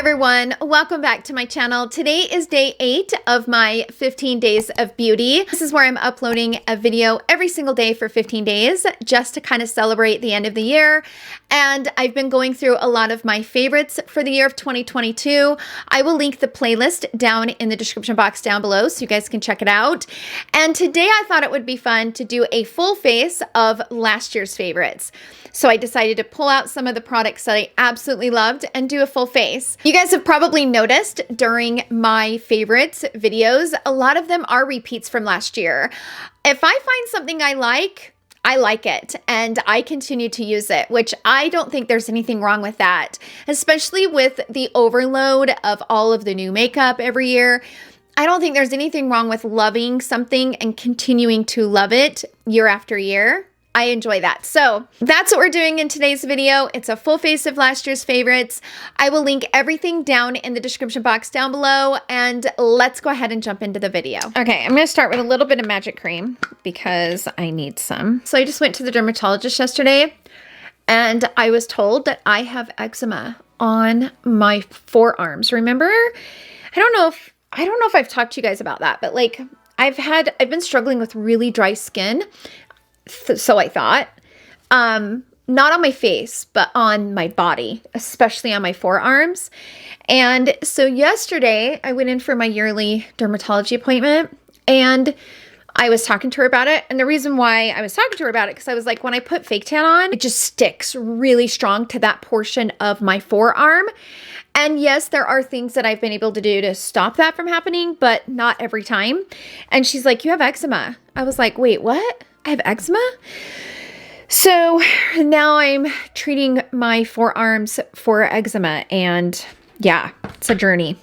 everyone, welcome back to my channel. Today is day 8 of my 15 days of beauty. This is where I'm uploading a video every single day for 15 days just to kind of celebrate the end of the year. And I've been going through a lot of my favorites for the year of 2022. I will link the playlist down in the description box down below so you guys can check it out. And today I thought it would be fun to do a full face of last year's favorites. So I decided to pull out some of the products that I absolutely loved and do a full face. You guys have probably noticed during my favorites videos, a lot of them are repeats from last year. If I find something I like it and I continue to use it, which I don't think there's anything wrong with that, especially with the overload of all of the new makeup every year. I don't think there's anything wrong with loving something and continuing to love it year after year. I enjoy that. So that's what we're doing in today's video. It's a full face of last year's favorites. I will link everything down in the description box down below, and let's go ahead and jump into the video. Okay, I'm gonna start with a little bit of magic cream because I need some. So I just went to the dermatologist yesterday and I was told that I have eczema on my forearms. Remember? I don't know if I've talked to you guys about that, but like I've been struggling with really dry skin. So I thought, not on my face, but on my body, especially on my forearms. And so yesterday I went in for my yearly dermatology appointment and I was talking to her about it. And the reason why I was talking to her about it, because I was like, when I put fake tan on, it just sticks really strong to that portion of my forearm. And yes, there are things that I've been able to do to stop that from happening, but not every time. And she's like, you have eczema. I was like, wait, what? I have eczema? So now I'm treating my forearms for eczema, and yeah, it's a journey.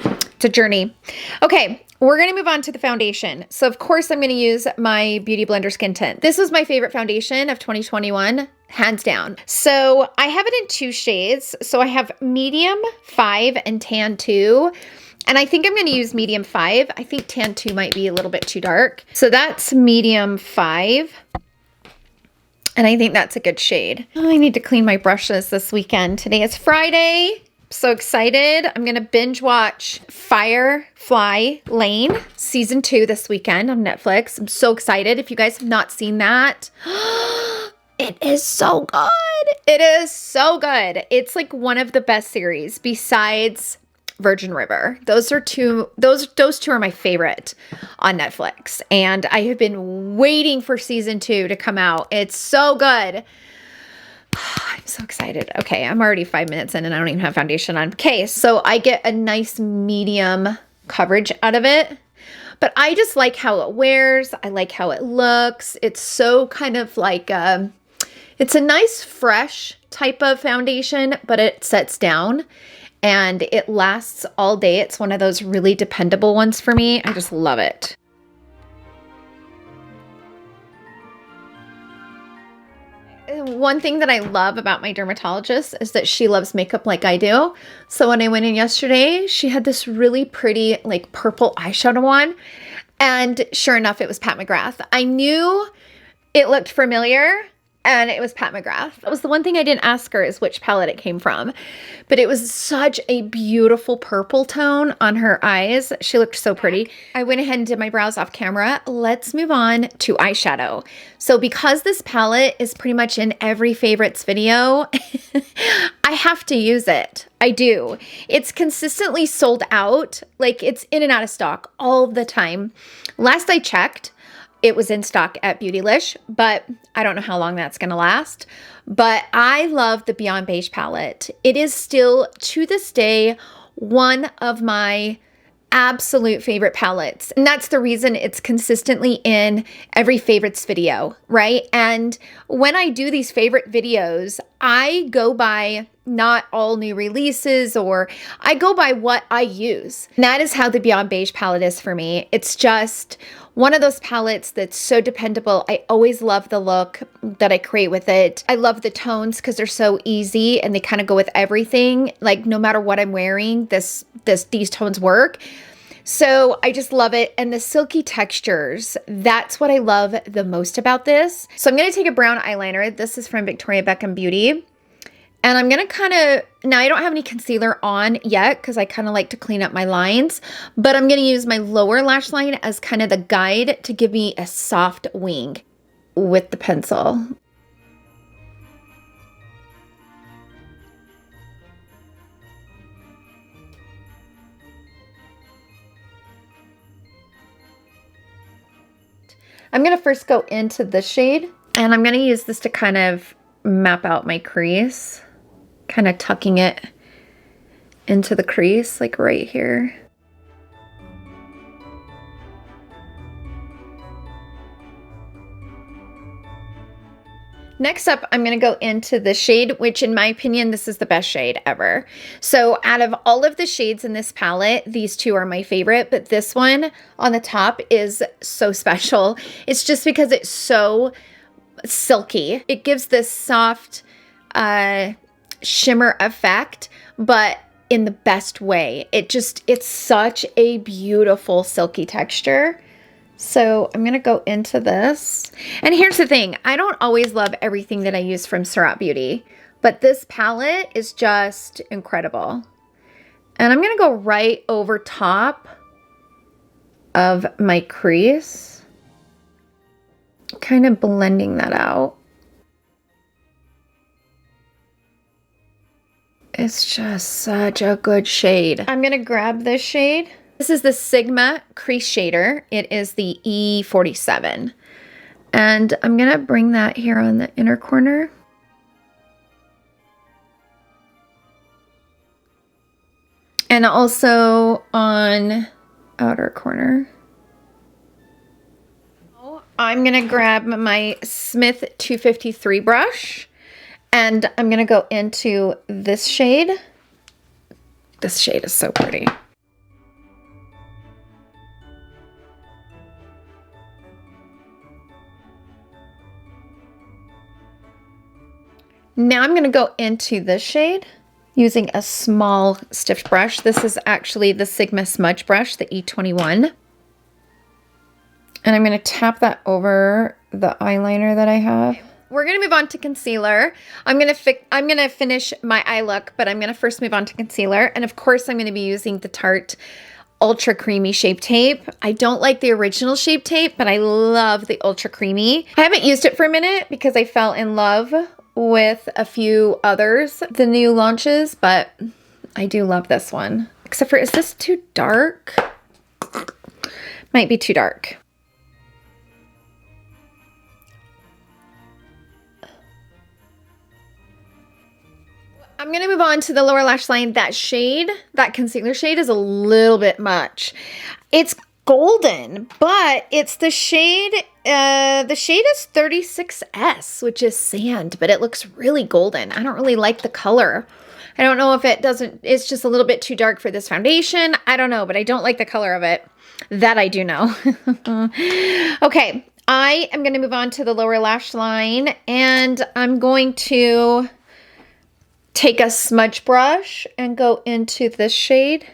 It's a journey. Okay, we're going to move on to the foundation. So of course I'm going to use my Beauty Blender Skin Tint. This was my favorite foundation of 2021, hands down. So I have it in 2 shades. So I have medium 5 and tan 2. And I think I'm going to use medium 5. I think tan 2 might be a little bit too dark. So that's medium 5. And I think that's a good shade. Oh, I need to clean my brushes this weekend. Today is Friday. So excited. I'm going to binge watch Firefly Lane season 2 this weekend on Netflix. I'm so excited. If you guys have not seen that, it is so good. It is so good. It's like one of the best series besides Virgin River. Those two are my favorite on Netflix. And I have been waiting for season 2 to come out. It's so good. I'm so excited. Okay, I'm already 5 minutes in and I don't even have foundation on. Okay, so I get a nice medium coverage out of it. But I just like how it wears. I like how it looks. It's so kind of like it's a nice fresh type of foundation, but it sets down. And it lasts all day. It's one of those really dependable ones for me. I just love it. One thing that I love about my dermatologist is that she loves makeup like I do. So when I went in yesterday, she had this really pretty like purple eyeshadow on. And sure enough, it was Pat McGrath. I knew it looked familiar. And it was Pat McGrath. That was the one thing I didn't ask her is which palette it came from. But it was such a beautiful purple tone on her eyes. She looked so pretty. I went ahead and did my brows off camera. Let's move on to eyeshadow. So because this palette is pretty much in every favorites video, I have to use it. I do. It's consistently sold out. Like it's in and out of stock all the time. Last I checked, it was in stock at Beautylish, but I don't know how long that's going to last. But I love the Beyond Beige palette. It is still, to this day, one of my absolute favorite palettes. And that's the reason it's consistently in every favorites video, right? And when I do these favorite videos, I go by not all new releases, or I go by what I use. And that is how the Beyond Beige palette is for me. It's just one of those palettes that's so dependable. I always love the look that I create with it. I love the tones because they're so easy and they kind of go with everything. Like no matter what I'm wearing, these tones work. So I just love it. And the silky textures, that's what I love the most about this. So I'm going to take a brown eyeliner. This is from Victoria Beckham Beauty. And I'm going to kind of, now I don't have any concealer on yet because I kind of like to clean up my lines, but I'm going to use my lower lash line as kind of the guide to give me a soft wing with the pencil. I'm going to first go into this shade, and I'm going to use this to kind of map out my crease, kind of tucking it into the crease, like right here. Next up, I'm going to go into the shade, which in my opinion, this is the best shade ever. So out of all of the shades in this palette, these two are my favorite, but this one on the top is so special. It's just because it's so silky. It gives this soft shimmer effect, but in the best way. It's such a beautiful silky texture. So I'm going to go into this. And here's the thing. I don't always love everything that I use from Surat Beauty, but this palette is just incredible. And I'm going to go right over top of my crease, kind of blending that out. It's just such a good shade. I'm going to grab this shade. This is the Sigma Crease Shader. It is the E47. And I'm going to bring that here on the inner corner. And also on outer corner. I'm going to grab my Smith 253 brush. And I'm going to go into this shade. This shade is so pretty. Now I'm going to go into this shade using a small stiff brush. This is actually the Sigma Smudge Brush, the E21. And I'm going to tap that over the eyeliner that I have. We're going to move on to concealer. I'm going to finish my eye look, but I'm going to first move on to concealer. And of course, I'm going to be using the Tarte Ultra Creamy Shape Tape. I don't like the original Shape Tape, but I love the Ultra Creamy. I haven't used it for a minute because I fell in love with a few others, the new launches, but I do love this one. Except for, is this too dark? Might be too dark. I'm going to move on to the lower lash line. That shade, that concealer shade is a little bit much. It's golden, but it's the shade is 36S, which is sand, but it looks really golden. I don't really like the color. I don't know if it's just a little bit too dark for this foundation. I don't know, but I don't like the color of it. That I do know. Okay, I am going to move on to the lower lash line, and I'm going to take a smudge brush and go into this shade.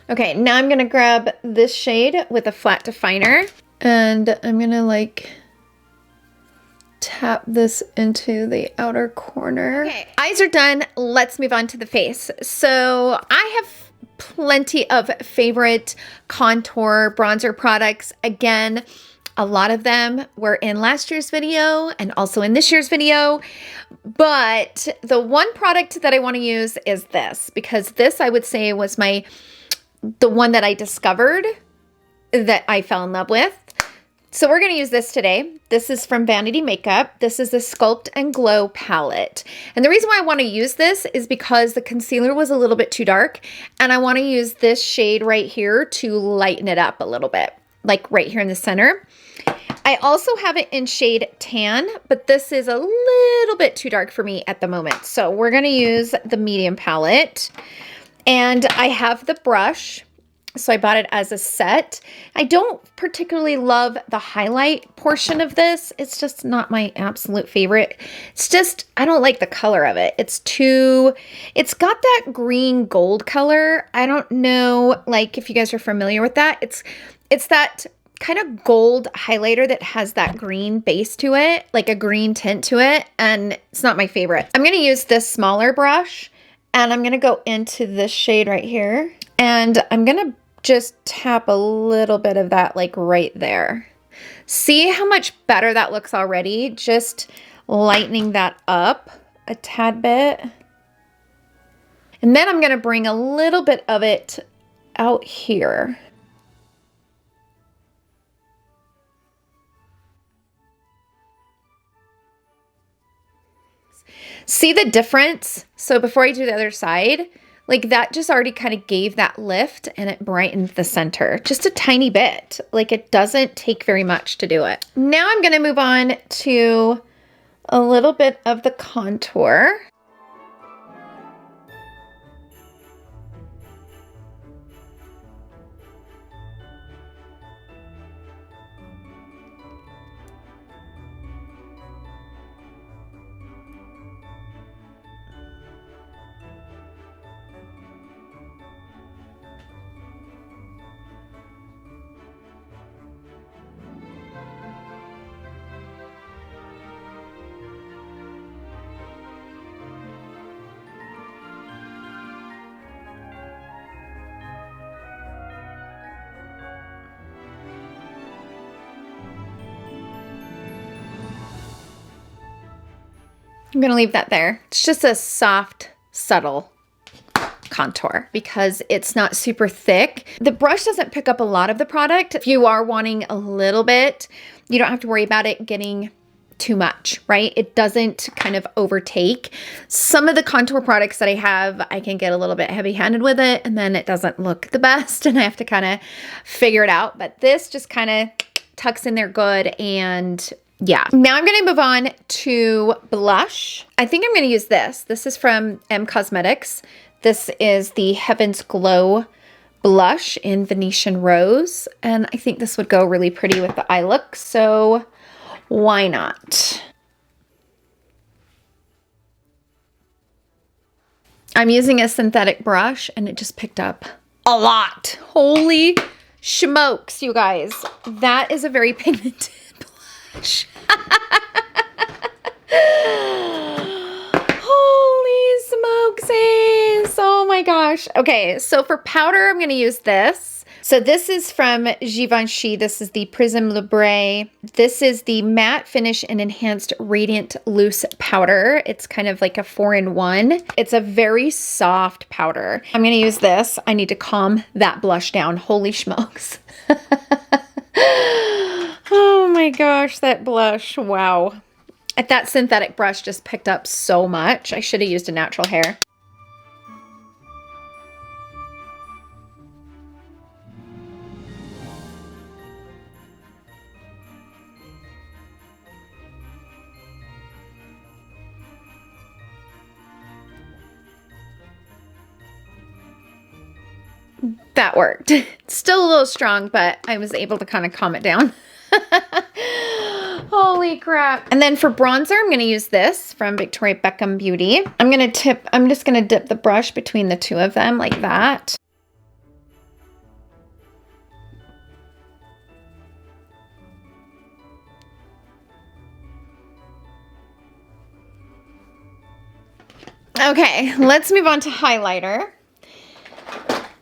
Okay, now I'm going to grab this shade with a flat definer, and I'm going to like tap this into the outer corner. Okay, eyes are done. Let's move on to the face. So I have plenty of favorite contour bronzer products. Again, a lot of them were in last year's video and also in this year's video. But the one product that I want to use is this, because this I would say was the one that I discovered that I fell in love with. So we're going to use this today. This is from Vanity Makeup. This is the Sculpt and Glow palette. And the reason why I want to use this is because the concealer was a little bit too dark, and I want to use this shade right here to lighten it up a little bit, like right here in the center. I also have it in shade Tan, but this is a little bit too dark for me at the moment. So we're going to use the medium palette. And I have the brush. So I bought it as a set. I don't particularly love the highlight portion of this. It's just not my absolute favorite. It's just, I don't like the color of it. It's got that green gold color. I don't know, like, if you guys are familiar with that. It's that kind of gold highlighter that has that green base to it, like a green tint to it, and it's not my favorite. I'm gonna use this smaller brush, and I'm gonna go into this shade right here, and I'm gonna just tap a little bit of that, like right there. See how much better that looks already? Just lightening that up a tad bit. And then I'm gonna bring a little bit of it out here. See the difference? So before I do the other side, like that just already kind of gave that lift and it brightened the center just a tiny bit. Like it doesn't take very much to do it. Now I'm gonna move on to a little bit of the contour. I'm gonna leave that there. It's just a soft, subtle contour because it's not super thick. The brush doesn't pick up a lot of the product. If you are wanting a little bit, you don't have to worry about it getting too much, right? It doesn't kind of overtake. Some of the contour products that I have, I can get a little bit heavy-handed with it and then it doesn't look the best and I have to kind of figure it out. But this just kind of tucks in there good. And yeah, now I'm going to move on to blush. I think I'm going to use this. This is from M Cosmetics. This is the Heaven's Glow blush in Venetian Rose. And I think this would go really pretty with the eye look. So why not? I'm using a synthetic brush and it just picked up a lot. Holy smokes, you guys. That is a very pigmented blush. Holy smokesies. Oh my gosh. Okay, so for powder, I'm going to use this. So this is from Givenchy. This is the Prisme Libre. This is the Matte Finish and Enhanced Radiant Loose Powder. It's kind of like a 4-in-1. It's a very soft powder. I'm going to use this. I need to calm that blush down. Holy smokes. Oh my gosh, that blush. Wow. That synthetic brush just picked up so much. I should have used a natural hair. That worked. Still a little strong, but I was able to kind of calm it down. Holy crap. And then for bronzer, I'm going to use this from Victoria Beckham Beauty. I'm just going to dip the brush between the two of them like that. Okay, let's move on to highlighter.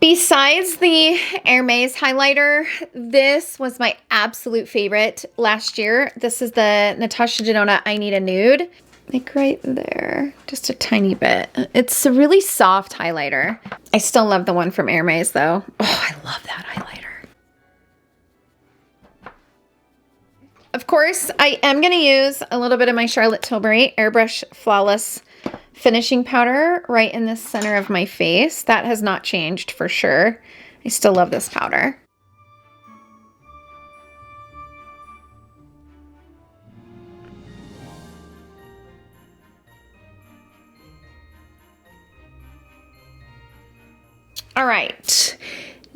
Besides the Hermes highlighter, this was my absolute favorite last year. This is the Natasha Denona I Need a Nude. Like right there, just a tiny bit. It's a really soft highlighter. I still love the one from Hermes though. Oh, I love that highlighter. Of course, I am gonna use a little bit of my Charlotte Tilbury Airbrush Flawless finishing powder right in the center of my face. That has not changed for sure. I still love this powder. All right,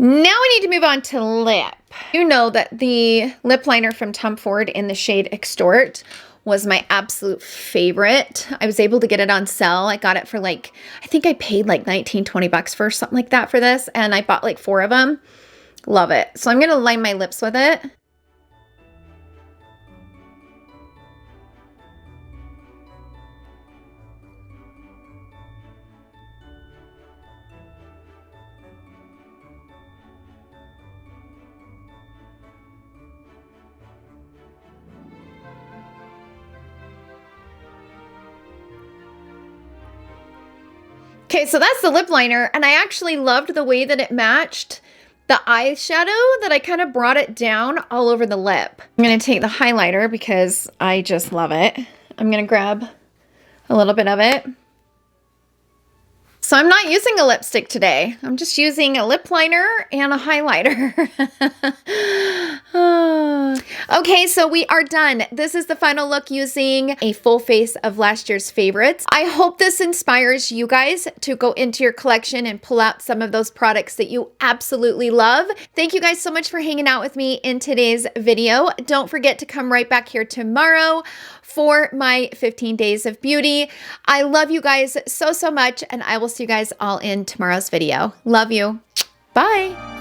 Now we need to move on to lip. You know that the lip liner from Tom Ford in the shade Extort was my absolute favorite. I was able to get it on sale. I got it for like, I think I paid like 19, 20 bucks for something like that for this. And I bought like 4 of them. Love it. So I'm going to line my lips with it. Okay, so that's the lip liner, and I actually loved the way that it matched the eyeshadow, that I kind of brought it down all over the lip. I'm gonna take the highlighter because I just love it. I'm gonna grab a little bit of it. So I'm not using a lipstick today. I'm just using a lip liner and a highlighter. Okay, so we are done. This is the final look using a full face of last year's favorites. I hope this inspires you guys to go into your collection and pull out some of those products that you absolutely love. Thank you guys so much for hanging out with me in today's video. Don't forget to come right back here tomorrow for my 15 days of beauty. I love you guys so, so much, and I will see you guys all in tomorrow's video. Love you. Bye.